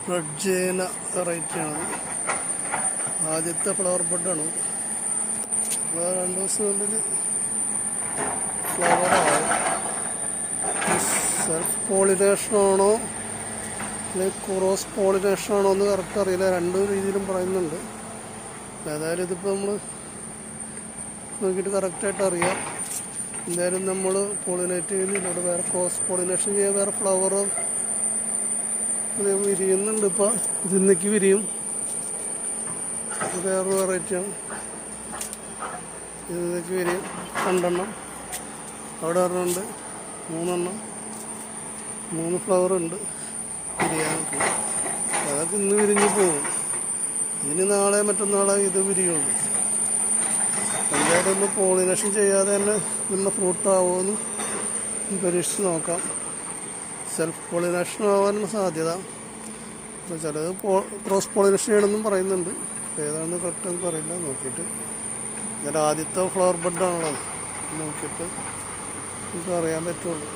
Red ജേന വെറൈറ്റിയാണ്. ആദ്യത്തെ flower ബെഡാണ്. 2 ദിവസത്തിനുള്ളിൽ ഫ്ലവറാവും. സെൽഫ് പോളിനേഷനാണോ അല്ലെങ്കിൽ ക്രോസ് പോളിനേഷനാണോ എന്ന് കറക്റ്റ് അറിയില്ല. 2 രീതിയിലും പറയുന്നുണ്ട്. ഏതായാലും ഇതിപ്പോൾ നമ്മൾ നോക്കിയിട്ട് കറക്റ്റായിട്ട് അറിയാം. എന്തായാലും നമ്മൾ പോളിനേറ്റ് ചെയ്യുന്നില്ല. ഇവിടെ വേറെ ക്രോസ് പോളിനേഷൻ ചെയ്യാൻ വേറെ ഫ്ലവർ വിരിയുന്നുണ്ട്. ഇപ്പോൾ ഇതിന്നേക്ക് വിരിയും. വേറൊരു വെറൈറ്റിയാണ്. ഇതിലേക്ക് വിരിയും. 2 എണ്ണം അവിടെ ഒരെണ്ണമുണ്ട്. 3 എണ്ണം, 3 ഫ്ലവർ ഉണ്ട് വിരിയാനൊക്കെ. അതൊക്കെ ഇന്ന് വിരിഞ്ഞ് പോകും. ഇനി നാളെ മറ്റന്നാളെ ഇത് വിരിയുള്ളൂ. എന്തായാലും ഒന്ന് പോളിനേഷൻ ചെയ്യാതെ തന്നെ നല്ല ഫ്രൂട്ടാവുമെന്ന് പരീക്ഷിച്ച് നോക്കാം. സെൽഫ് പോളിനേഷൻ ആവാനുള്ള സാധ്യത. ചിലത് ക്രോസ് പോളിനേഷൻ ചെയ്യണമെന്നും പറയുന്നുണ്ട്. ഏതാണെന്ന് കറക്റ്റെന്ന് പറയില്ല. നോക്കിയിട്ട് ഇതിൻ്റെ ആദ്യത്തെ ഫ്ലവർ ബെഡാണല്ലോ, നോക്കിയിട്ട് നമുക്ക് അറിയാൻ പറ്റുള്ളൂ.